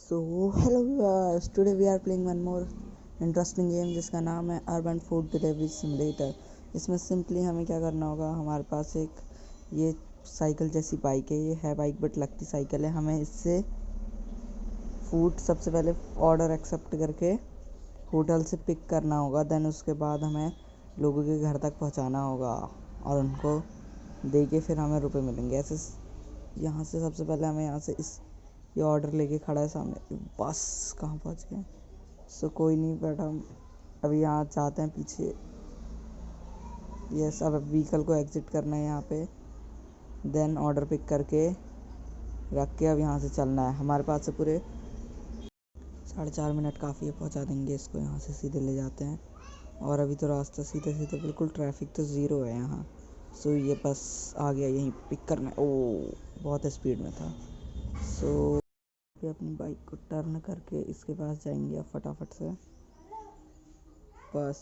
So hello viewers, today we are playing one more interesting game जिसका नाम है urban food delivery simulator. इसमें simply हमें क्या करना होगा, हमारे पास एक ये साइकिल जैसी बाइक है। ये है बाइक बट लगती साइकिल है। हमें इससे फूड सबसे पहले ऑर्डर एक्सेप्ट करके होटल से पिक करना होगा। देन उसके बाद हमें लोगों के घर तक पहुंचाना होगा और उनको दे के फिर हमें रुपए मिलेंगे। ऐसे यहाँ से सबसे पहले हमें यहाँ से ये ऑर्डर लेके खड़ा है सामने। बस कहाँ पहुँच गए। सो कोई नहीं, बट हम अभी यहाँ चाहते हैं पीछे। यस, अब व्हीकल को एग्जिट करना है यहाँ पे। देन ऑर्डर पिक करके रख के अब यहाँ से चलना है। हमारे पास से पूरे 4.5 मिनट काफ़ी है, पहुँचा देंगे इसको। यहाँ से सीधे ले जाते हैं और अभी तो रास्ता सीधे सीधे बिल्कुल, ट्रैफिक तो ज़ीरो है यहाँ। सो ये बस आ गया, यहीं पिक करना है। ओह, बहुत स्पीड में था। सो पे अपनी बाइक को टर्न करके इसके पास जाएंगे अब फटाफट से। बस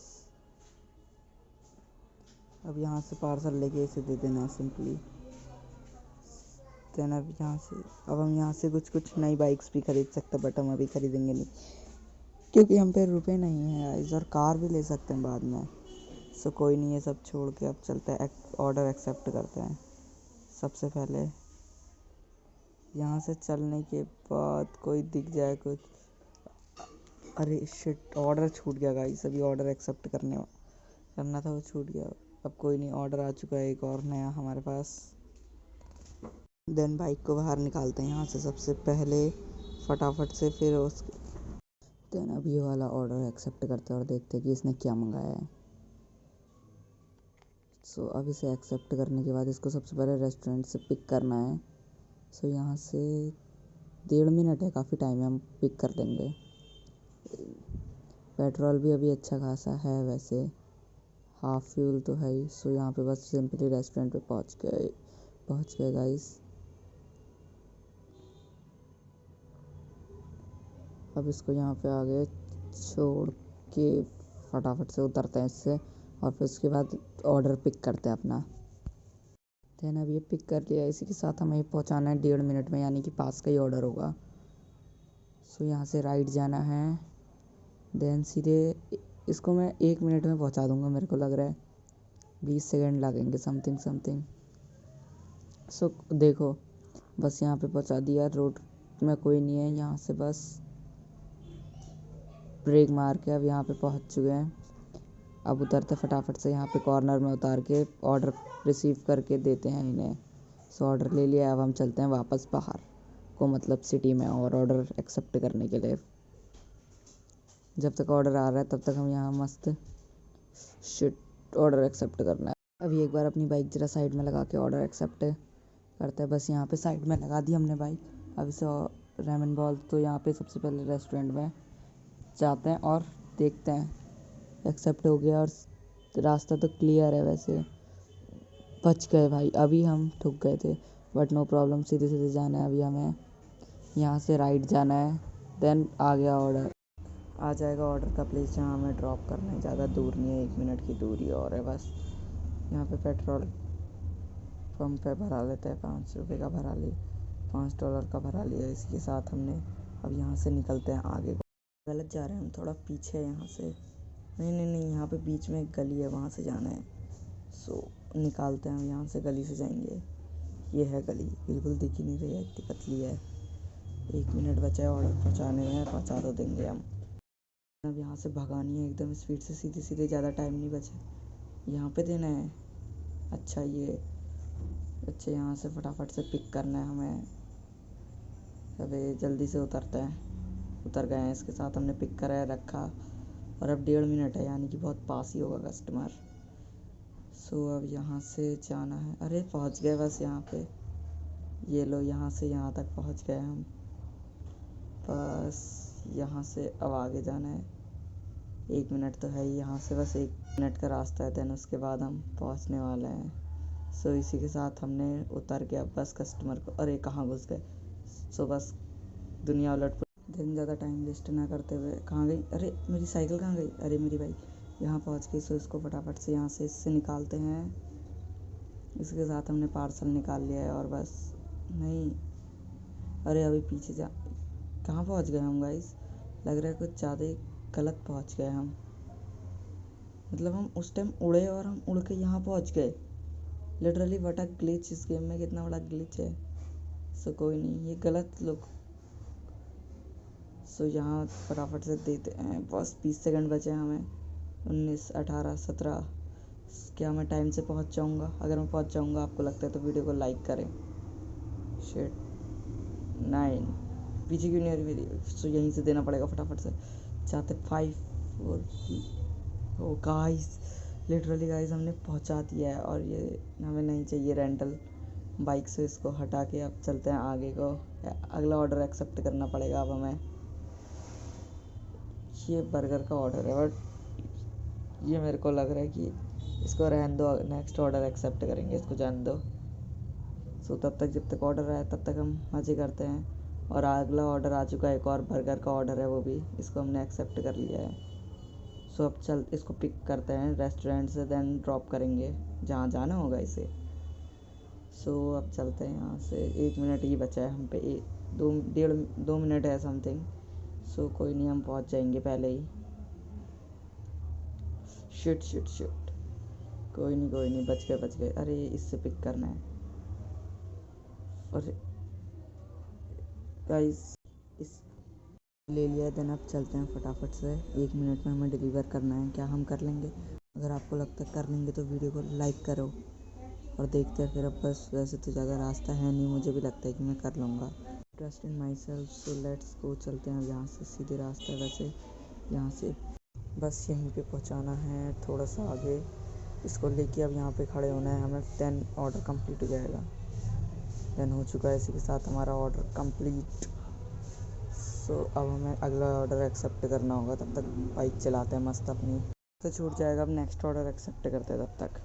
अब यहाँ से पार्सल लेके इसे दे देना है सिंपली। देन अब हम यहाँ से कुछ नई बाइक्स भी खरीद सकते हैं, बट हम अभी खरीदेंगे नहीं क्योंकि हम पे रुपए नहीं हैं गाइस, और कार भी ले सकते हैं बाद में। सो कोई नहीं, ये सब छोड़ के अब चलते हैं, ऑर्डर एक्सेप्ट करते हैं। सबसे पहले यहाँ से चलने के बाद कोई दिख जाए कुछ। अरे शिट, ऑर्डर छूट गया गाइस। अभी ऑर्डर एक्सेप्ट करना था, वो छूट गया। अब कोई नहीं, ऑर्डर आ चुका है एक और नया हमारे पास। देन बाइक को बाहर निकालते हैं यहाँ से सबसे पहले फटाफट से। फिर देन अब ये वाला ऑर्डर एक्सेप्ट करते हैं और देखते हैं कि इसने क्या मंगाया है। सो अब इसे एक्सेप्ट करने के बाद इसको सबसे पहले रेस्टोरेंट से पिक करना है। सो यहाँ से 1.5 मिनट है, काफ़ी टाइम है, हम पिक कर लेंगे। पेट्रोल भी अभी अच्छा खासा है वैसे, हाफ फ्यूल तो है ही। सो यहाँ पे बस सिंपली रेस्टोरेंट पे पहुँच गए गाइस। अब इसको यहाँ पे आगे छोड़ के फटाफट से उतरते हैं इससे और फिर उसके बाद ऑर्डर पिक करते हैं अपना। देन अब ये पिक कर लिया, इसी के साथ हमें पहुँचाना है 1.5 मिनट में, यानी कि पास का ही ऑर्डर होगा। सो यहाँ से राइट जाना है। देन सीधे इसको मैं 1 मिनट में पहुँचा दूँगा, मेरे को लग रहा है 20 सेकेंड लगेंगे समथिंग। सो देखो, बस यहाँ पे पहुँचा दिया। रोड में कोई नहीं है, यहाँ से बस ब्रेक मार के अब यहाँ पे पहुँच चुके हैं। अब उतरते फटाफट से, यहाँ पे कॉर्नर में उतार के ऑर्डर रिसीव करके देते हैं इन्हें। सो ऑर्डर ले लिया, अब हम चलते हैं वापस बाहर को, मतलब सिटी में, और ऑर्डर एक्सेप्ट करने के लिए। जब तक ऑर्डर आ रहा है तब तक हम यहाँ मस्त ऑर्डर एक्सेप्ट करना है। अभी एक बार अपनी बाइक जरा साइड में लगा के ऑर्डर एक्सेप्ट करते हैं। बस यहाँ पे साइड में लगा दी हमने बाइक। अब इसे रेमन बॉल, तो यहाँ पे सबसे पहले रेस्टोरेंट में जाते हैं और देखते हैं एक्सेप्ट हो गया। और रास्ता तो क्लियर है वैसे, बच गए भाई। अभी हम ठुक गए थे बट नो प्रॉब्लम, सीधे सीधे जाना है। अभी हमें यहाँ से राइट जाना है। देन आ गया ऑर्डर, आ जाएगा ऑर्डर का प्लेस जहाँ हमें ड्रॉप करना है। ज़्यादा दूर नहीं है, 1 मिनट की दूरी और है बस। यहाँ पे पेट्रोल पंप पे भरा लेते हैं, 5 रुपये का भरा ली, $5 का भरा लिया। इसी के साथ हमने अब यहाँ से निकलते हैं आगे। गलत जा रहे हैं हम, थोड़ा पीछे यहाँ से। नहीं, यहाँ पे बीच में एक गली है, वहाँ से जाना है। सो निकालते हैं हम यहाँ से, गली से जाएंगे। ये है गली, बिल्कुल दिख ही नहीं रही है, इतनी पतली है। 1 मिनट बचा है ऑर्डर पहुँचाने में, पहुँचा तो देंगे हम। अब यहाँ से भगानी है एकदम स्पीड से, सीधे सीधे, ज़्यादा टाइम नहीं बचा। यहाँ पे देना है। अच्छा यहाँ से फटाफट से पिक करना है हमें। अबे जल्दी से उतर गए हैं। इसके साथ हमने पिक कराया, रखा, और अब 1.5 मिनट है, यानी कि बहुत पास ही होगा कस्टमर। सो अब यहाँ से जाना है। अरे पहुँच गए बस यहाँ पे, ये लो, यहाँ से यहाँ तक पहुँच गए हम। बस यहाँ से अब आगे जाना है। 1 मिनट तो है ही, यहाँ से बस 1 मिनट का रास्ता है। देन उसके बाद हम पहुँचने वाले हैं। सो इसी के साथ हमने उतर के अब बस कस्टमर को, अरे कहाँ घुस गए। सो बस दुनिया उलट। दिन ज़्यादा टाइम वेस्ट ना करते हुए, कहाँ गई, अरे मेरी साइकिल कहाँ गई, अरे मेरी बाइक यहाँ पहुँच गई। सो इसको फटाफट से यहाँ से इससे निकालते हैं। इसके साथ हमने पार्सल निकाल लिया है और बस नहीं, अरे अभी पीछे कहाँ पहुँच गए हम गाइस? लग रहा है कुछ ज़्यादा ही गलत पहुँच गए हम। मतलब हम उस टाइम उड़े और हम उड़ के यहाँ पहुँच गए। लिटरली व्हाट अ ग्लिच, इस गेम में कितना बड़ा ग्लिच है। सो कोई नहीं, ये गलत लोग। सो यहाँ फटाफट से देते हैं, बस 20 सेकंड बचे हैं हमें। 19, 18, 17। क्या मैं टाइम से पहुँच जाऊँगा? अगर मैं पहुँच जाऊँगा आपको लगता है तो वीडियो को लाइक करें। शिट, 9। पीछे क्यों नहीं आ रही मेरी? सो यहीं से देना पड़ेगा फटाफट से। चाहते 5, 4। ओ गाइस, लिटरली गाइस हमने पहुंचा दिया है और ये हमें नहीं चाहिए रेंटल बाइक। से इसको हटा के अब चलते हैं आगे को। अगला ऑर्डर एक्सेप्ट करना पड़ेगा अब हमें। ये बर्गर का ऑर्डर है बट ये मेरे को लग रहा है कि इसको रहने दो, नेक्स्ट ऑर्डर एक्सेप्ट करेंगे, इसको जाने दो। सो तब तक जब तक ऑर्डर आए तब तक हम मज़े करते हैं। और अगला ऑर्डर आ चुका है, एक और बर्गर का ऑर्डर है, वो भी इसको हमने एक्सेप्ट कर लिया है। सो अब चल इसको पिक करते हैं रेस्टोरेंट से, देन ड्रॉप करेंगे जहाँ जाना होगा इसे। सो अब चलते हैं यहाँ से। 1 मिनट ही बचा है हम पे, 2 मिनट है समथिंग। सो कोई नहीं, हम पहुँच जाएंगे पहले ही। शिट शिट शिट, कोई नहीं, बच गए। अरे इससे पिक करना है। और गाइस इस ले लिया, देन अब चलते हैं फटाफट से। 1 मिनट में हमें डिलीवर करना है। क्या हम कर लेंगे? अगर आपको लगता है कर लेंगे तो वीडियो को लाइक करो और देखते हैं फिर। अब बस वैसे तो ज़्यादा रास्ता है नहीं, मुझे भी लगता है कि मैं कर लूँगा। Trust in my self, so let's go. चलते हैं अब यहाँ से, सीधे रास्ता है वैसे यहाँ से। बस यहीं पे पहुँचाना है, थोड़ा सा आगे इसको लेके अब यहाँ पे खड़े होना है हमें। 10 ऑर्डर कंप्लीट हो जाएगा। देन हो चुका है, इसी के साथ हमारा ऑर्डर कंप्लीट। सो अब हमें अगला ऑर्डर एक्सेप्ट करना होगा। तब तक बाइक चलाते हैं मस्त अपनी। तो छूट जाएगा, अब नेक्स्ट ऑर्डर एक्सेप्ट करते हैं तब तक।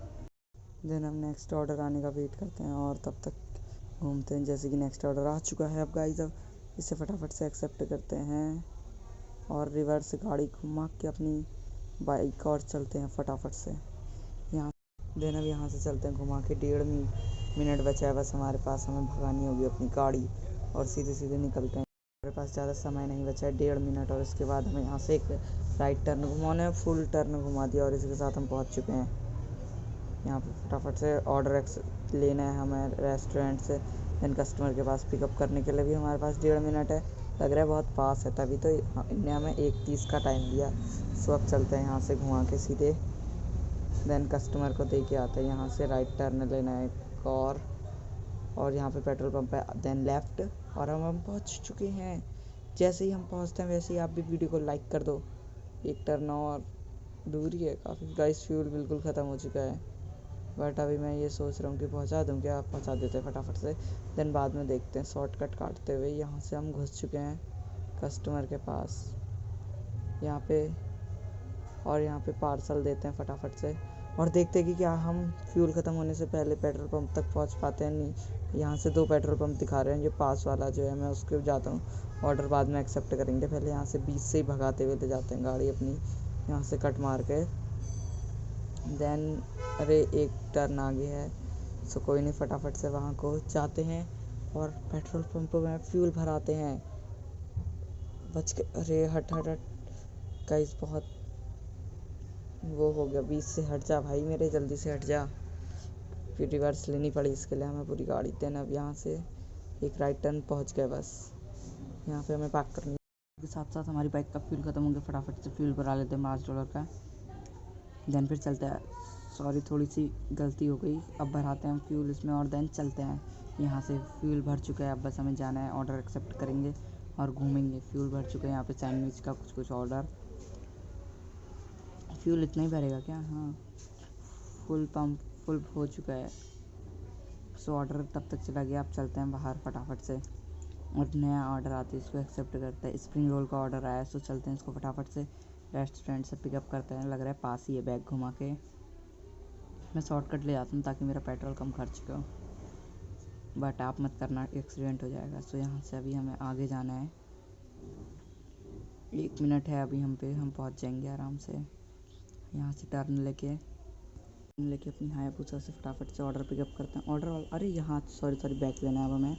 देन हम नेक्स्ट ऑर्डर आने का वेट करते हैं और तब तक घूमते हैं। जैसे कि नेक्स्ट ऑर्डर आ चुका है अब गाइस, अब इसे फटाफट से एक्सेप्ट करते हैं और रिवर्स गाड़ी घुमा के अपनी बाइक और चलते हैं फटाफट से यहाँ। देन अब यहाँ से चलते हैं घुमा के। 1.5 मिनट बचा है बस हमारे पास, हमें भगानी होगी अपनी गाड़ी और सीधे सीधे निकलते हैं। हमारे पास ज़्यादा समय नहीं बचा है, 1.5 मिनट। और इसके बाद हमें यहाँ से एक राइट टर्न घुमाना है। फुल टर्न घुमा दिया और इसके साथ हम पहुँच चुके हैं यहाँ पे। फटाफट से ऑर्डर लेना है हमें रेस्टोरेंट से, देन कस्टमर के पास पिकअप करने के लिए भी हमारे पास 1.5 मिनट है। लग रहा है बहुत पास है, तभी तो इनने हमें 1:30 का टाइम दिया। सो अब चलते हैं यहाँ से घुमा के सीधे, देन कस्टमर को दे के आते हैं। यहाँ से राइट टर्न लेना है एक और यहाँ पे पेट्रोल पंप है, देन लेफ़्ट। और हम पहुँच चुके हैं। जैसे ही हम पहुँचते हैं वैसे ही आप भी वीडियो को लाइक कर दो। एक टर्न और दूरी है काफ़ी गाइस, फ्यूल बिल्कुल ख़त्म हो चुका है। बट अभी मैं ये सोच रहा हूँ कि पहुँचा दूँ क्या? आप पहुँचा देते हैं फटाफट से, देन बाद में देखते हैं। शॉर्टकट काटते हुए यहाँ से हम घुस चुके हैं कस्टमर के पास यहाँ पे। और यहाँ पे पार्सल देते हैं फटाफट से और देखते हैं कि क्या हम फ्यूल ख़त्म होने से पहले पेट्रोल पंप तक पहुँच पाते हैं। नहीं, यहाँ से 2 पेट्रोल पंप दिखा रहे हैं। ये पास वाला जो है मैं उसके जाता हूँ, ऑर्डर बाद में एक्सेप्ट करेंगे। पहले यहाँ से 20 से ही भगाते हुए ले जाते हैं गाड़ी अपनी, यहाँ से कट मार के। देन अरे एक टर्न आगे है, सो कोई नहीं, फटाफट से वहाँ को जाते हैं और पेट्रोल पंप में फ्यूल भराते हैं। बच के, अरे हट हट हट गाइस, बहुत वो हो गया। 20 से हट जा भाई मेरे, जल्दी से हट जा। फिर रिवर्स लेनी पड़ी इसके लिए हमें पूरी गाड़ी। देन अब यहाँ से एक राइट टर्न पहुँच गए, बस यहाँ पे हमें पार्क करनी के साथ साथ हमारी बाइक का फ्यूल ख़त्म हो गया। फटाफट से फ्यूल भरा लेते हैं $5 का, देन फिर चलते हैं। सॉरी, थोड़ी सी गलती हो गई। अब भराते हैं फ्यूल इसमें और देन चलते हैं। यहाँ से फ्यूल भर चुका है, अब बस हमें जाना है, ऑर्डर एक्सेप्ट करेंगे और घूमेंगे। फ्यूल भर चुका है यहाँ पे, सैंडविच का कुछ ऑर्डर। फ्यूल इतना ही भरेगा क्या? हाँ, फुल पंप फुल हो चुका है। सो ऑर्डर तब तक चला गया। अब चलते हैं बाहर फटाफट से और नया ऑर्डर आते हैं, इसको एक्सेप्ट करते हैं। स्प्रिंग रोल का ऑर्डर आया, सो चलते हैं इसको फटाफट से रेस्टोरेंट से पिकअप करते हैं। लग रहा है पास ही है, बैग घुमा के मैं शॉर्टकट ले जाता हूँ ताकि मेरा पेट्रोल कम खर्च हो। बट आप मत करना, एक्सीडेंट हो जाएगा। सो यहाँ से अभी हमें आगे जाना है। 1 मिनट है अभी हम पे, हम पहुँच जाएंगे आराम से। यहाँ से टर्न लेके अपनी हायाबुसा से फटाफट से ऑर्डर पिकअप करते हैं। अरे यहाँ सॉरी बैग लेना है अब हमें।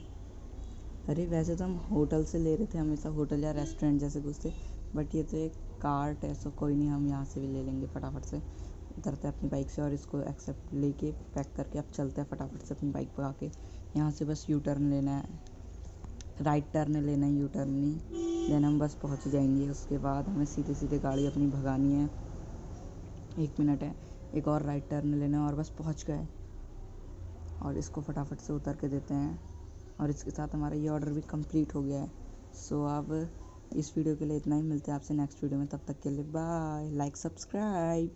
अरे वैसे तो हम होटल से ले रहे थे, हमेशा होटल या रेस्टोरेंट जैसे घुसते, बट ये तो एक कार्ट है, सो कोई नहीं, हम यहाँ से भी ले लेंगे। फटाफट से उतरते हैं अपनी बाइक से और इसको एक्सेप्ट लेके पैक करके अब चलते हैं फटाफट से अपनी बाइक भगा के। यहाँ से बस यू टर्न लेना है, राइट टर्न लेना है, यू टर्न नहीं। देन हम बस पहुँच जाएंगे। उसके बाद हमें सीधे सीधे गाड़ी अपनी भगानी है। 1 मिनट है, एक और राइट टर्न लेना है और बस पहुँच गए। और इसको फटाफट से उतर के देते हैं और इसके साथ हमारा ये ऑर्डर भी कंप्लीट हो गया है। सो अब इस वीडियो के लिए इतना ही, मिलते हैं आपसे नेक्स्ट वीडियो में, तब तक के लिए बाय। Like subscribe.